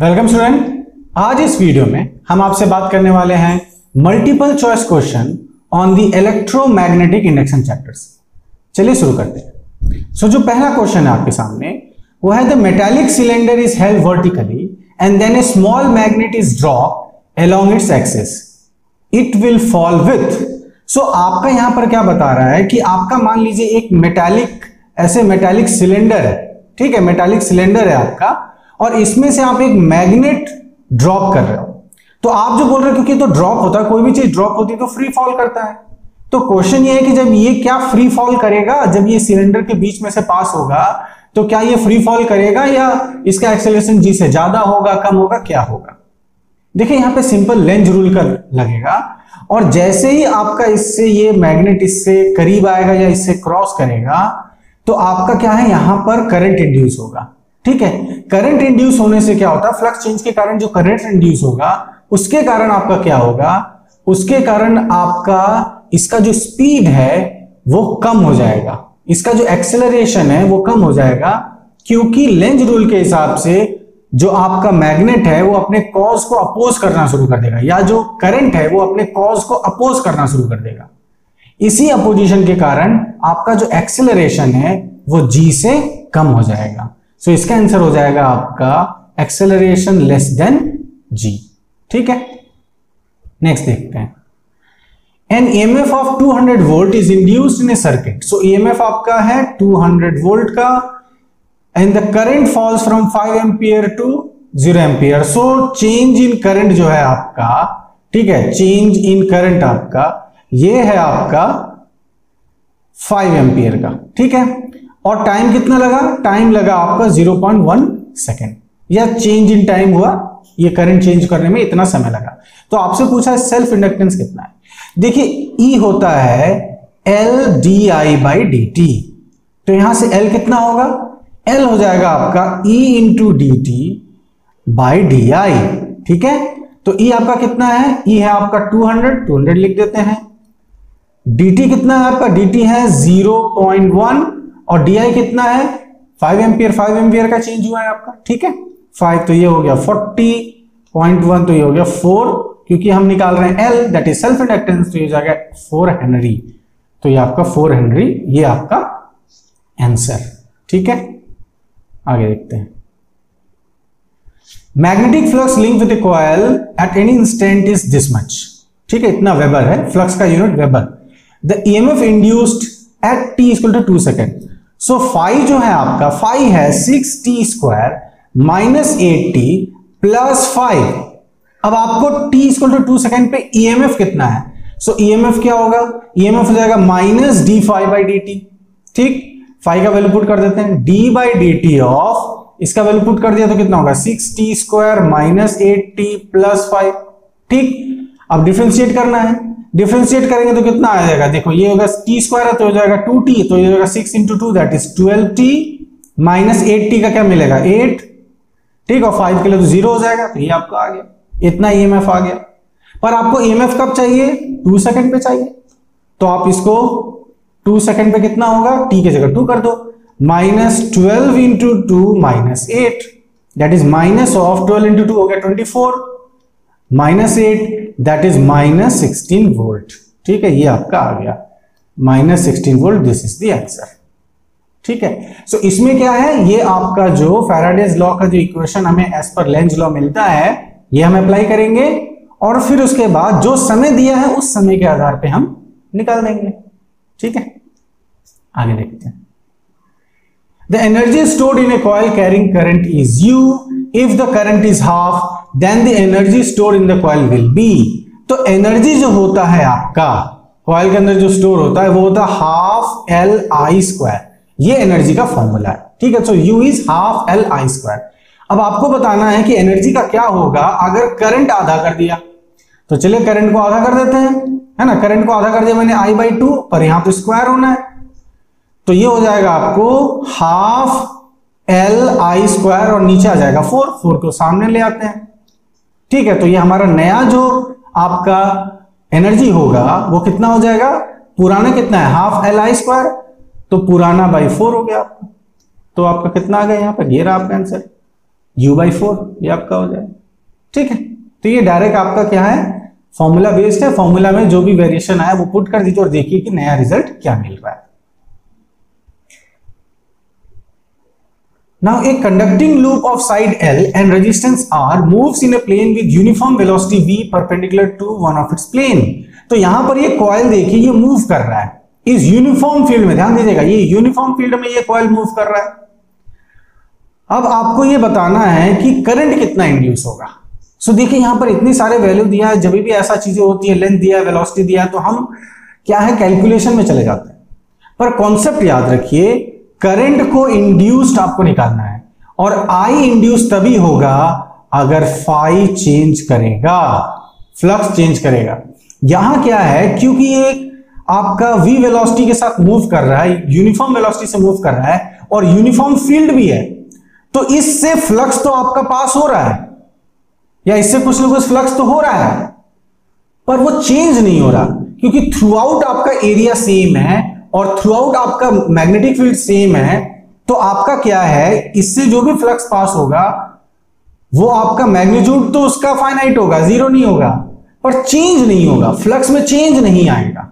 Welcome student. आज इस video में हम आपसे बात करने वाले हैं multiple choice question on the electromagnetic induction chapters. चलिए शुरू करते हैं। जो पहला क्वेश्चन है आपके सामने वो है the metallic cylinder is held vertically and then a small magnet is drop along its axis, it will fall with. आपका यहां पर क्या बता रहा है कि आपका मान लीजिए एक मेटालिक सिलेंडर है, ठीक है, मेटालिक सिलेंडर है आपका, और इसमें से आप एक मैग्नेट ड्रॉप कर रहे हो। तो आप जो बोल रहे हो क्योंकि तो ड्रॉप होता है, कोई भी चीज ड्रॉप होती है तो फ्री फॉल करता है। तो क्वेश्चन ये है कि जब ये क्या फ्री फॉल करेगा, जब ये सिलेंडर के बीच में से पास होगा तो क्या ये फ्री फॉल करेगा या इसका एक्सेलरेशन जी से ज्यादा होगा, कम होगा, क्या होगा। देखिए यहां पे सिंपल लेंज रूल का लगेगा, और जैसे ही आपका इससे ये मैग्नेट इससे करीब आएगा या इससे क्रॉस करेगा तो आपका क्या है, यहां पर करंट इंड्यूस होगा। ठीक है, करंट इंड्यूस होने से क्या होता है, फ्लक्स चेंज के कारण जो करंट इंड्यूस होगा उसके कारण आपका क्या होगा, उसके कारण आपका इसका जो स्पीड है वो कम हो जाएगा, इसका जो एक्सेलरेशन है वो कम हो जाएगा, क्योंकि लेंज रूल के हिसाब से जो आपका मैग्नेट है वो अपने कॉज को अपोज करना शुरू कर देगा, या जो करंट है वो अपने कॉज को अपोज करना शुरू कर देगा। इसी अपोजिशन के कारण आपका जो एक्सेलरेशन है वो जी से कम हो जाएगा। सो इसका आंसर हो जाएगा आपका एक्सेलरेशन लेस देन जी। ठीक है, नेक्स्ट देखते हैं। An EMF of 200 volt is induced in a circuit. So EMF आपका है 200 वोल्ट का, and the current falls from 5 ampere to 0 ampere. So change in current जो है आपका, ठीक है, चेंज इन करंट आपका ये है आपका 5 एम्पियर का। ठीक है, और टाइम कितना लगा, टाइम लगा आपका 0.1 सेकेंड, या चेंज इन टाइम हुआ, ये करंट चेंज करने में इतना समय लगा। तो आपसे पूछा है सेल्फ इंडक्टेंस कितना है। देखिए ई होता है L D I by d T, तो यहां से एल कितना होगा, एल हो जाएगा आपका E into D T by D I. ठीक है, तो ई आपका कितना है, ई है आपका 200 लिख देते हैं। dt कितना है आपका, dt है 0.1, और di कितना है 5 एम्पियर का चेंज हुआ है आपका। ठीक है, 5 तो ये हो गया 40.1, तो ये हो गया 4, क्योंकि हम निकाल रहे हैं L that is self inductance, तो ये जाएगा 4 हेनरी, तो ये आपका 4 हेनरी, ये आपका आंसर। ठीक है, आगे देखते हैं। Magnetic flux link with a coil at any instant is this much. ठीक है, इतना वेबर है, फ्लक्स का unit weber. The EMF induced at t equal to 2 second. So phi जो है आपका, फाई है 6t square minus 8t plus 5। अब आपको t इक्वल टू 2 सेकेंड पे ईएमएफ कितना है, सो ईएमएफ क्या होगा, ईएमएफ हो जाएगा minus d phi by d t. ठीक, फाई का वैल्यू पुट कर देते हैं, d by d t of, इसका वैल्यू पुट कर दिया तो कितना होगा 6t square minus 8t plus 5। ठीक, अब डिफरेंशिएट करना है, डिफरेंशिएट करेंगे तो कितना आ जाएगा, देखो ये होगा t स्क्वायर है तो हो जाएगा 2t, तो ये होगा 6 into 2 that is 12t minus 8t का क्या मिलेगा 8। ठीक, और 5 के लिए तो 0 हो जाएगा, तो ये आपको आ गया, इतना ईएमएफ आ गया। पर आपको ईएमएफ कब चाहिए, 2 सेकंड पे चाहिए, तो आप इसको 2 सेकंड पे कितना होगा, t की जगह 2 कर दो, minus 12 into 2 minus 8 that is minus of 12 into 2 हो गया 24 minus 8 that is minus 16 volt. ठीक है, ये आपका आ गया minus 16 volt, this is the answer. ठीक है, सो इसमें क्या है, ये आपका जो फैराडेज लॉ का जो इक्वेशन हमें एज पर लेंज लॉ मिलता है ये हम अप्लाई करेंगे, और फिर उसके बाद जो समय दिया है उस समय के आधार पे हम निकाल देंगे। ठीक है, आगे देखते हैं। The energy stored in a coil carrying current is U. If the current is half, then the energy stored in the coil will be. तो एनर्जी जो होता है आपका कॉइल के अंदर जो स्टोर होता है वो होता है हाफ एल आई स्क्वायर, ये एनर्जी का फॉर्मूला है। ठीक है, सो U is half L I square. अब आपको बताना है कि एनर्जी का क्या होगा अगर करंट आधा कर दिया, तो चलिए करंट को आधा कर देते हैं, है ना, करंट को आधा कर दिया मैंने I बाई 2, पर यहां तो स्क्वायर होना है, तो ये हो जाएगा आपको हाफ एल आई स्क्वायर, और नीचे आ जाएगा 4 को सामने ले आते हैं। ठीक है, तो ये हमारा नया जो आपका एनर्जी होगा वो कितना हो जाएगा, पुराना कितना है हाफ एल आई स्क्वायर, तो पुराना बाई 4 हो गया आपका, तो आपका कितना आ गया यहाँ पर, ये रहा आपका आंसर। U/4, ये आपका हो जाए। ठीक है, तो ये डायरेक्ट आपका क्या है, फॉर्मूला बेस्ड है। फॉर्मूला में जो भी वेरिएशन आया वो पुट कर दीजिए और देखिए कि नया रिजल्ट क्या मिल रहा है। Now a conducting loop of side L and resistance R moves in a plane with uniform velocity V perpendicular to one of its plane। तो यहां पर ये कॉइल देखिए, ये मूव कर रहा है इस यूनिफॉर्म फील्ड में, ध्यान दीजिएगा, ये यूनिफॉर्म फील्ड में ये कॉइल मूव कर रहा है। अब आपको ये बताना है कि करंट कितना इंड्यूस होगा। सो देखिए यहां पर इतने सारे वैल्यू दिया है, जब भी ऐसा चीजें होती है, लेंथ दिया है, वेलोसिटी दिया है, तो हम क्या है कैलकुलेशन में चले जाते हैं। पर कॉन्सेप्ट याद रखिए, करंट को इंड्यूस्ड आपको निकालना है और आई इंड्यूस तभी होगा अगर फाई चेंज करेगा, फ्लक्स चेंज करेगा। यहां क्या है, क्योंकि ये आपका v वेलोसिटी के साथ मूव कर रहा है, यूनिफॉर्म वेलोसिटी से मूव कर रहा है और यूनिफॉर्म फील्ड भी है, तो इससे फ्लक्स तो आपका पास हो रहा है या इससे कुछ ना कुछ फ्लक्स तो हो रहा है, पर वो चेंज नहीं हो रहा क्योंकि थ्रू आउट आपका एरिया सेम है और थ्रू आउट आपका मैग्नेटिक फील्ड सेम है। तो आपका क्या है, इससे जो भी फ्लक्स पास होगा वो आपका मैग्नीट्यूड तो उसका फाइनाइट होगा, जीरो नहीं होगा, पर चेंज नहीं होगा, फ्लक्स में चेंज नहीं आएगा।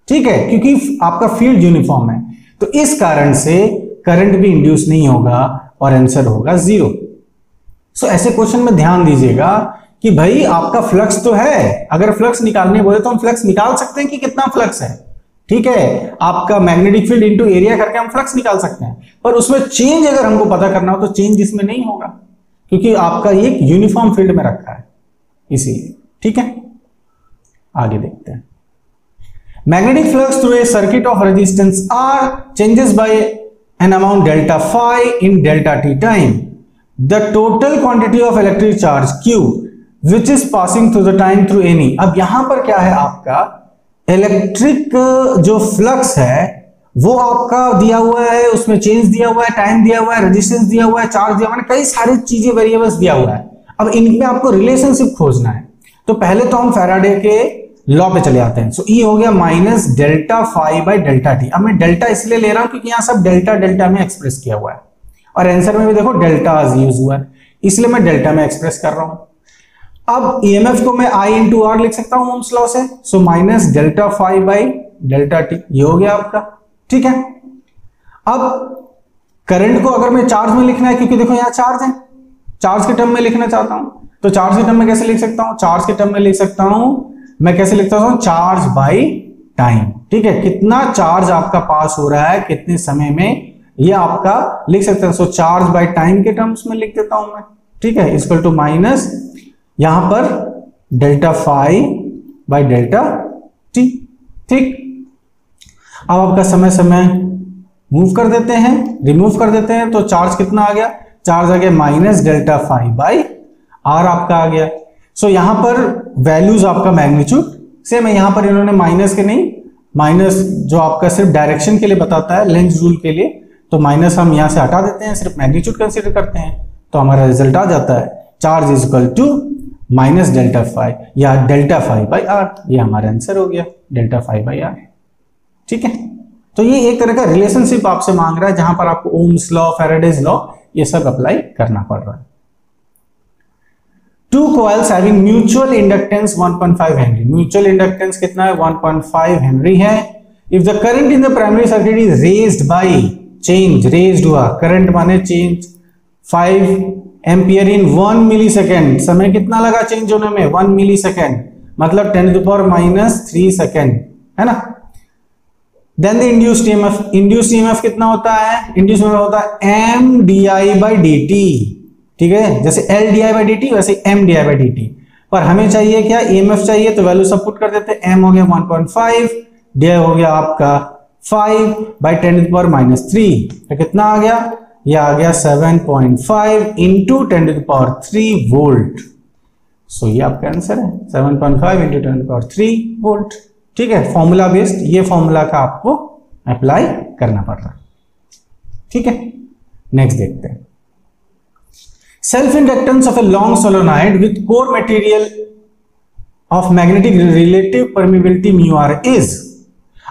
ठीक है, क्योंकि आपका फील्ड यूनिफॉर्म है, तो इस कारण से करंट भी इंड्यूस नहीं होगा और आंसर होगा 0। सो ऐसे क्वेश्चन में ध्यान दीजिएगा कि भाई आपका फ्लक्स तो है, अगर फ्लक्स निकालने बोले तो हम फ्लक्स निकाल सकते हैं कि कितना फ्लक्स है। ठीक है, आपका मैग्नेटिक फील्ड इनटू एरिया करके हम फ्लक्स निकाल सकते हैं, पर उसमें चेंज अगर हमको पता करना हो तो चेंज इसमें नहीं होगा क्योंकि आपका ये यूनिफॉर्म फील्ड में रखा है, इसीलिए। ठीक है, आगे देखते हैं। Magnetic flux through a circuit of resistance R changes by an amount delta phi in delta t time. The total quantity of electric charge Q which is passing through the time through any। अब यहां पर क्या है, आपका electric जो flux है वो आपका दिया हुआ है, उसमें चेंज दिया हुआ है, टाइम दिया हुआ है, रेजिस्टेंस दिया हुआ है, चार्ज दिया हुआ है, कई सारी चीजें वेरिएबल्स दिया हुआ है। अब इनमें आपको रिलेशनशिप खोजना है, तो पहले तो हम फैराडे के लॉ पे चले आते हैं। सो ई हो गया minus delta phi by delta t. अब मैं डेल्टा इसलिए ले रहा हूं क्योंकि यहां सब डेल्टा डेल्टा में एक्सप्रेस किया हुआ है और आंसर में भी देखो डेल्टा यूज हुआ है, इसलिए मैं डेल्टा में एक्सप्रेस कर रहा हूं। अब ईएमएफ को मैं आई इंटू आर लिख सकता हूं ओम्स लॉ से, so minus delta phi by delta t, ये हो गया आपका। ठीक है, अब करंट को अगर मैं चार्ज में लिखना है, क्योंकि देखो यहां चार्ज है, चार्ज के टर्म में लिखना चाहता हूं, तो चार्ज के टर्म में कैसे लिख सकता हूं, चार्ज के टर्म में लिख सकता हूं, मैं कैसे लिखता हूं, चार्ज बाई टाइम। ठीक है, कितना चार्ज आपका पास हो रहा है कितने समय में, ये आपका लिख सकते हैं। सो चार्ज बाई टाइम के टर्म्स में लिख देता हूं मैं। ठीक है, इक्वल टू माइनस यहां पर delta phi by delta t. ठीक, अब आपका समय समय मूव कर देते हैं, रिमूव कर देते हैं, तो चार्ज कितना आ गया, चार्ज आ गया minus delta phi by R आपका आ गया। सो यहां पर वैल्यूज आपका मैग्नीट्यूड सेम है, यहां पर इन्होंने माइनस के नहीं, माइनस जो आपका सिर्फ डायरेक्शन के लिए बताता है, लेंथ रूल के लिए, तो माइनस हम यहां से हटा देते हैं, सिर्फ मैग्नीट्यूड कंसीडर करते हैं, तो हमारा रिजल्ट आ जाता है charge is equal to minus delta phi या डेल्टा फाई बाई आर। ये हमारा आंसर हो गया, डेल्टा फाई बाई आर। ठीक है, तो ये एक तरह का रिलेशनशिप आपसे मांग रहा है जहां पर आपको ओम्स लॉ, फैराडेज लॉ, ये सब अप्लाई करना पड़ रहा है। Two coils having mutual inductance 1.5 Henry, mutual inductance कितना है, 1.5 हेनरी है। If the current in the primary circuit is raised by change, raised हुआ, करंट माने चेंज 5 एम्पियर इन 1 मिलीसेकेंड, समय कितना लगा चेंज होने में, 1 मिलीसेकेंड, मतलब 10⁻³ सेकेंड, है ना। Then the induced EMF, induced EMF कितना होता है, इंड्यूस्ड ईएमएफ होता है mdi/dt। ठीक है, जैसे LdI/dt वैसे mdi/dt, पर हमें चाहिए क्या, EMF चाहिए, तो वैल्यू सब पुट कर देते हैं। m हो गया 1.5, di हो गया आपका 5/10⁻³ तो कितना आ गया, ये आ गया 7.5 इंटू 10⁻³ वोल्ट। सो ये आपका आंसर है 7.5 इंटू 10⁻³ वोल्ट। ठीक है, फॉर्मूला बेस्ड, ये फॉर्मूला का आपको अप्लाई करना पड़ रहा है। ठीक है, नेक्स्ट देखते हैं। Self inductance of a long solenoid with core material of magnetic relative permeability μr is.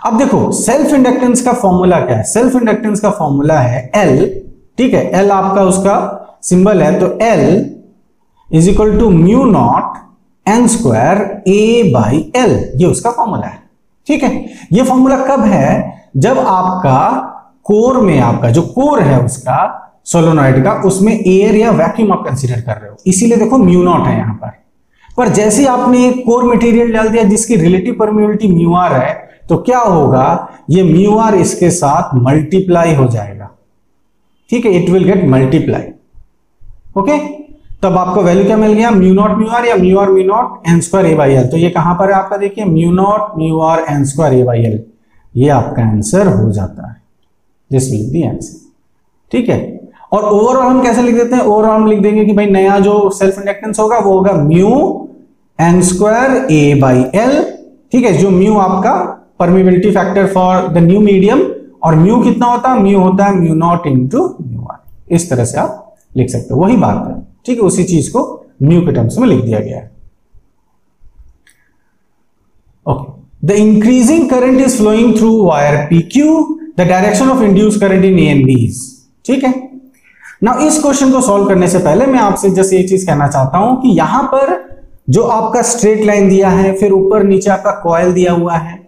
अब देखो सेल्फ इंडक्टेंस का फॉर्मूला क्या है, सेल्फ इंडक्टेंस का फॉर्मूला है L। ठीक है, L आपका उसका सिंबल है, तो L is equal to mu naught N square A by l, ये उसका फॉर्मूला है। ठीक है, ये फॉर्मूला कब है? जब आपका कोर में, आपका जो कोर है उसका सोलोनॉइड का, उसमें एयर या वैक्यूम आप कंसीडर कर रहे हो, इसीलिए देखो म्यू नॉट है यहां पर जैसे आपने एक कोर मटेरियल डाल दिया जिसकी रिलेटिव परमिएबिलिटी म्यू आर है, तो क्या होगा, ये म्यू आर इसके साथ मल्टीप्लाई हो जाएगा। ठीक है, it will get multiply. Okay, तब आपको वैल्यू क्या मिल गया, म्यू आर या mu naught N square A by l. तो ये कहां पर है आपका, देखिए mu r N square A by l, ये आपका आंसर हो जाता है। This will be answer. ठीक है, और ओवरऑल हम कैसे लिख देते हैं, ओवरऑल हम लिख देंगे कि भाई नया जो सेल्फ इंडक्टेंस होगा वो होगा mu N square A by l. ठीक है, जो म्यू आपका permeability factor for the new medium, और म्यू कितना होता है, म्यू होता है mu naught into mu r. इस तरह से आप लिख सकते हो, वही बात है। ठीक है, उसी चीज को म्यू के टर्म्स में लिख दिया गया है। Okay, the increasing current is flowing through wire PQ, the direction of induce current in A and B is। ठीक है, नाउ इस क्वेश्चन को सॉल्व करने से पहले मैं आपसे जस्ट एक चीज कहना चाहता हूं कि यहां पर जो आपका स्ट्रेट लाइन दिया है, फिर ऊपर नीचे आपका कॉइल दिया हुआ है,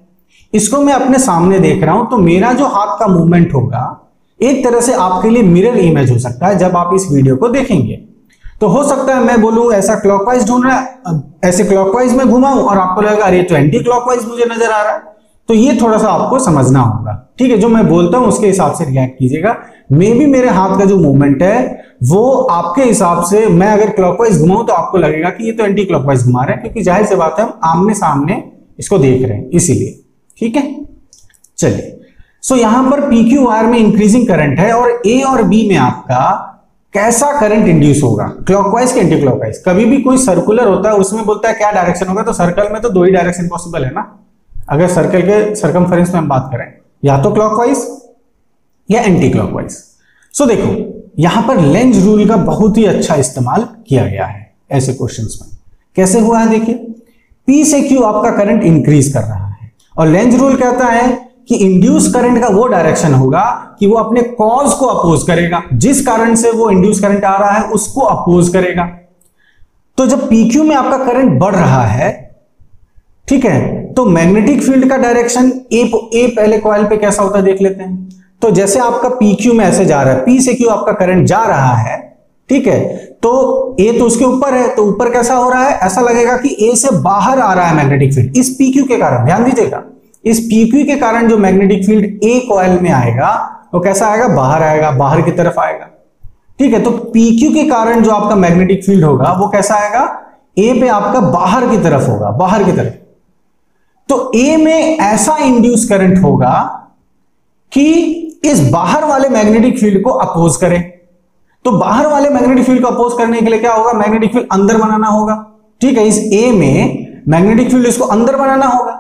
इसको मैं अपने सामने देख रहा हूं, तो मेरा जो हाथ का मूवमेंट होगा एक तरह से आपके लिए मिरर इमेज हो सकता है जब आप इस वीडियो को देखेंगे। तो हो सकता है मैं बोलूं ऐसा क्लॉकवाइज ढूंढ रहा है, ऐसे क्लॉकवाइज में घुमाऊं और आपको लगेगा अरे तो एंटी क्लॉकवाइज मुझे नजर आ रहा है। तो ये थोड़ा सा आपको समझना होगा। ठीक है, जो मैं बोलता हूं उसके हिसाब से रिएक्ट कीजिएगा। मे बी मेरे हाथ का जो मूवमेंट है वो आपके हिसाब से, मैं अगर क्लॉकवाइज घुमाऊं तो आपको लगेगा कि ये तो एंटी क्लॉकवाइज घुमा रहे हैं, क्योंकि जाहिर सी बात है हम आमने सामने इसको देख रहे हैं, इसीलिए। ठीक है, चलिए, सो यहां पर PQ वायर में इंक्रीजिंग करंट है और A और B में आपका कैसा करंट इंड्यूस होगा, क्लॉकवाइज के एंटी क्लॉकवाइज। कभी भी कोई सर्कुलर होता है उसमें बोलता है क्या डायरेक्शन होगा, तो सर्कल में तो दो ही डायरेक्शन पॉसिबल है ना। अगर सर्कल के सर्कमफेरेंस में हम बात करें, या तो क्लॉकवाइज या एंटी क्लॉकवाइज। सो देखो यहां पर लेंज रूल का बहुत ही अच्छा इस्तेमाल किया गया है ऐसे क्वेश्चंस में। कैसे हुआ है, देखिए P से Q आपका करंट इंक्रीज कर रहा है, और लेंज रूल कहता है कि इंड्यूस करंट का वो डायरेक्शन होगा कि वो अपने कॉज को अपोज करेगा, जिस कारण से वो इंड्यूस करंट आ रहा है उसको अपोज करेगा। तो जब PQ में आपका करंट बढ़ रहा है, ठीक है, तो मैग्नेटिक फील्ड का डायरेक्शन ए पहले कॉइल पे कैसा होता है देख लेते हैं। तो जैसे आपका PQ में ऐसे जा रहा है, P से Q आपका करंट जा रहा है, ठीक है, तो A तो उसके ऊपर है, तो ऊपर कैसा हो रहा है, ऐसा लगेगा कि A से बाहर आ रहा है मैग्नेटिक फील्ड इस PQ के कारण। ध्यान दीजिएगा, इस PQ के कारण जो मैग्नेटिक फील्ड A कॉइल में आएगा वो कैसा आएगा, बाहर आएगा, बाहर की तरफ आएगा। ठीक है, तो PQ के कारण जो आपका मैग्नेटिक फील्ड होगा वो कैसा आएगा, A पे आपका बाहर की तरफ होगा, बाहर की तरफ। तो A में ऐसा इंड्यूस करंट होगा कि इस बाहर वाले मैग्नेटिक फील्ड को अपोज करे। तो बाहर वाले मैग्नेटिक फील्ड को अपोज करने के लिए क्या होगा, मैग्नेटिक फील्ड अंदर बनाना होगा। ठीक है, इस A में मैग्नेटिक फील्ड इसको अंदर बनाना होगा,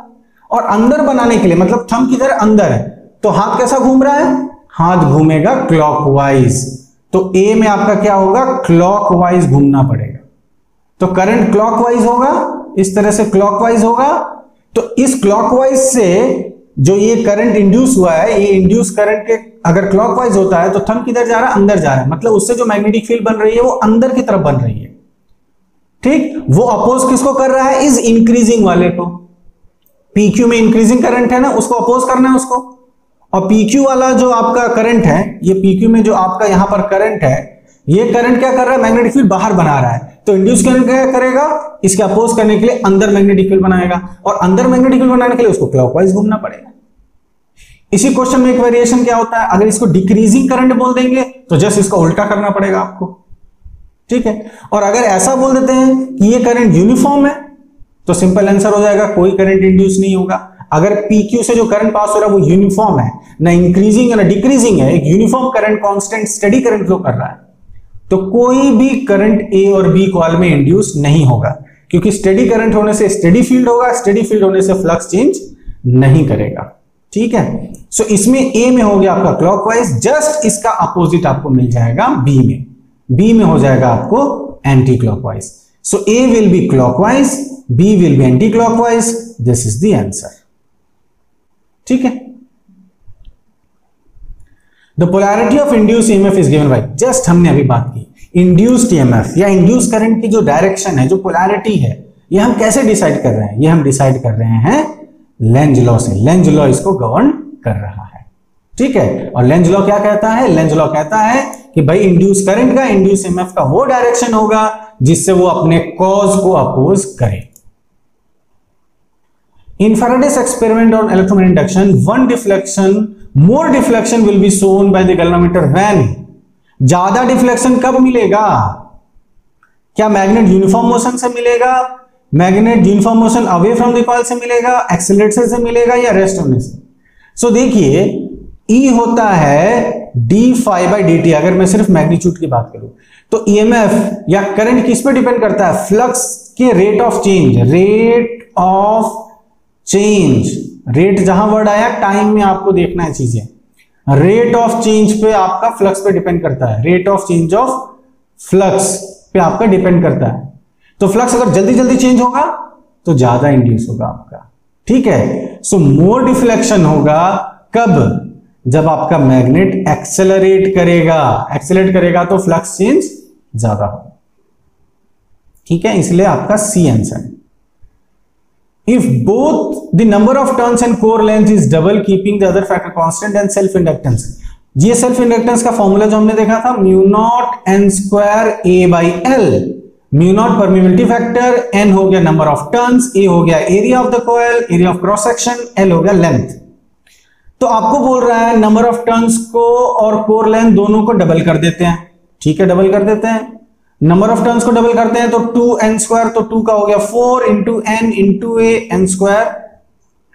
और अंदर बनाने के लिए मतलब थंब किधर अंदर है, तो हाथ कैसा घूम रहा है, हाथ घूमेगा क्लॉकवाइज। तो A में आपका क्या होगा, क्लॉकवाइज घूमना पड़ेगा। तो करंट क्लॉकवाइज होगा, इस तरह से क्लॉकवाइज होगा। तो इस क्लॉकवाइज से जो ये करंट इंड्यूस हुआ है, ये इंड्यूस करंट के अगर क्लॉकवाइज होता है तो थंब किधर जा रहा है, अंदर जा रहा है, मतलब उससे जो मैग्नेटिक फील्ड बन रही है वो अंदर की तरफ बन रही है। ठीक, वो अपोज किसको कर रहा है, इस इंक्रीजिंग वाले को। PQ में इंक्रीजिंग करंट है ना, उसको अपोज करना है उसको। और PQ वाला जो आपका करंट है, ये PQ में जो आपका यहां पर करंट है, ये करंट क्या कर रहा है, मैग्नेटिक फील्ड बाहर बना रहा है। तो इंड्यूस करंट क्या करेगा, इसके अपोज करने के लिए अंदर मैग्नेटिक फील्ड बनाएगा, और अंदर मैग्नेटिक फील्ड बनाने के लिए उसको क्लॉकवाइज घूमना पड़ेगा। इसी क्वेश्चन में एक वेरिएशन क्या होता है, अगर इसको डिक्रीजिंग करंट बोल देंगे तो जस्ट इसका उल्टा करना पड़ेगा आपको। ठीक है, और अगर ऐसा बोल देते हैं कि ये करंट यूनिफॉर्म है तो सिंपल आंसर हो जाएगा, कोई करंट इंड्यूस नहीं होगा। अगर PQ से जो करंट पास हो रहा है वो यूनिफॉर्म है, ना इंक्रीजिंग है ना डिक्रीजिंग है, एक uniform current, constant steady current flow कर रहा है, तो कोई भी करंट A और B कॉइल में इंड्यूस नहीं होगा, क्योंकि स्टेडी करंट होने से स्टेडी फील्ड होगा, स्टेडी फील्ड होने से फ्लक्स चेंज नहीं करेगा। ठीक है, सो इसमें A में हो गया आपका क्लॉकवाइज, जस्ट इसका अपोजिट आपको मिल जाएगा B में। B में हो जाएगा आपको anti clockwise. So A will be clockwise, B will be anti-clockwise. This is the answer. ठीक है, the polarity of induced EMF is given by, just हमने अभी बात की, इंड्यूस्ड ईएमएफ या इंड्यूस करंट की जो डायरेक्शन है, जो पोलैरिटी है, ये हम कैसे डिसाइड कर रहे हैं? ये हम डिसाइड कर रहे हैं लेंज लॉ से। लेंज लॉ इसको गवर्न कर रहा है, ठीक है। और लेंज लॉ क्या कहता है? लेंज लॉ कहता है कि भाई इंड्यूस करंट का, इंड्यूस ईएमएफ का वो डायरेक्शन होगा जिससे वो अपने कॉज को अपोज करे। In Faraday's experiment on electromagnetic induction, one deflection, more deflection will be shown by the galvanometer when? ज्यादा डिफ्लेक्शन कब मिलेगा? क्या मैग्नेट यूनिफॉर्म मोशन से मिलेगा, magnet uniform motion away from the coil से मिलेगा, एक्सीलरेशन से मिलेगा, या रेस्ट होने से? सो देखिए, E होता है d∅dt। अगर मैं सिर्फ मैग्नीट्यूड की बात करूं तो ईएमएफ या करंट किस पे डिपेंड करता है? फ्लक्स के rate of change. Rate of change, rate जहां वर्ड आया टाइम में आपको देखना है चीजें। रेट ऑफ चेंज पे आपका फ्लक्स पे डिपेंड करता है, rate of change of flux पे आपका डिपेंड करता है। तो फ्लक्स अगर जल्दी जल्दी चेंज होगा तो ज्यादा इंड्यूस होगा आपका, ठीक है। सो मोर डिफ्लेक्शन होगा कब? जब आपका मैग्नेट एक्सेलरेट करेगा। एक्सेलरेट करेगा तो फ्लक्स चेंज ज्यादा होगा, ठीक है। इसलिए आपका सी आंसर है। If both the number of turns and core length is double, keeping the other factor constant, and self inductance, ये सेल्फ इंडक्टेंस का फॉर्मूला जो हमने देखा था, mu naught N square A by l. Mu naught permeability factor, N हो गया number of turns, A हो गया area of the coil, area of cross section, l हो गया लेंथ। तो आपको बोल रहा है नंबर ऑफ टर्न्स को और कोर लेंथ दोनों को डबल कर देते हैं, ठीक है, डबल कर देते हैं। नंबर ऑफ टर्न्स को डबल करते हैं तो 2n स्क्वायर, तो 2 का हो गया 4 into n into a n square,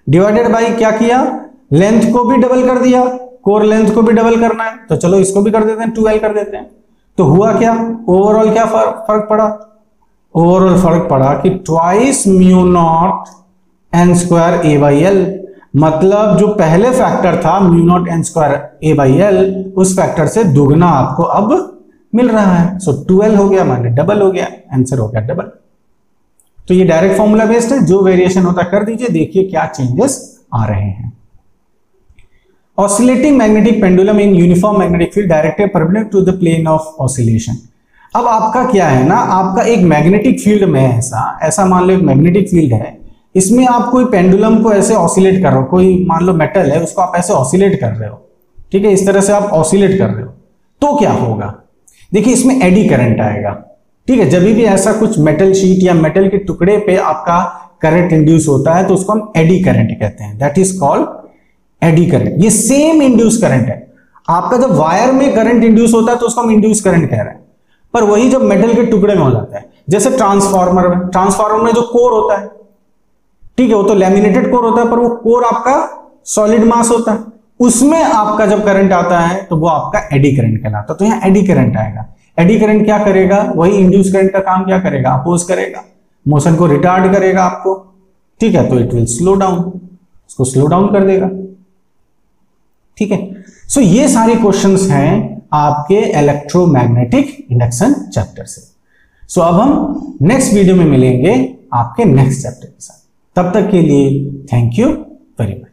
divided by क्या किया? लेंथ को भी डबल कर दिया, कोर लेंथ को भी डबल करना है, तो चलो इसको भी कर देते हैं, 2l कर देते हैं। तो हुआ क्या? ओवरऑल क्या फर्क पड़ा? ओवरऑल फर्क पड़ा कि twice mu naught N square A by L. मतलब जो पहले फैक्टर था mu naught N square A by L, उस फैक्टर से दुगना आपको अब मिल रहा है। सो 2l हो गया, माने डबल हो गया, आंसर हो गया डबल। तो ये डायरेक्ट फॉर्मूला बेस्ड है, जो वेरिएशन होता है कर दीजिए, देखिए क्या चेंजेस आ रहे हैं। Oscillating magnetic pendulum in uniform magnetic field directed perpendicular to the plane of oscillation. अब आपका क्या है ना, आपका एक मैग्नेटिक फील्ड में ऐसा मान लो एक मैग्नेटिक फील्ड है, इसमें आप कोई पेंडुलम को ऐसे ऑसिलेट कर रहे हो, कोई मान लो मेटल है उसको आप ऐसे ऑसिलेट कर रहे हो, ठीक है, इस तरह से आप ऑसिलेट कर रहे हो, तो क्या होगा? देखिए इसमें एडी करंट आएगा, ठीक है। जब भी ऐसा कुछ मेटल शीट या मेटल के टुकड़े पे आपका करंट इंड्यूस होता है तो उसको हम एडी करंट कहते हैं, that is called eddy current. ये सेम इंड्यूस करंट है। आपका जब वायर में करंट इंड्यूस होता है तो उसको हम इंड्यूस करंट कह रहे हैं, पर वही जब मेटल के टुकड़े में हो जाता है, जैसे ट्रांसफार्मर में जो कोर होता है, ठीक है, वो तो लैमिनेटेड कोर होता है, पर वो कोर आपका सॉलिड मास होता है, उसमें आपका जब करंट आता है तो वो आपका एडी करंट कहलाता है। तो यहाँ एडी करंट आएगा। एडी करंट क्या करेगा? वही इंड्यूस करंट का काम क्या करेगा? अपोज करेगा, मोशन को रिटार्ड करेगा आपको, ठीक है। तो इट विल स्लो डाउन, उसको स्लो डाउन कर देगा, ठीक है। सो ये सारे क्वेश्चंस हैं आपके इलेक्ट्रोमैग्नेटिक इंडक्शन चैप्टर से। सो अब हम नेक्स्ट वीडियो में मिलेंगे आपके नेक्स्ट चैप्टर के साथ। तब तक के लिए थैंक यू वेरी मच।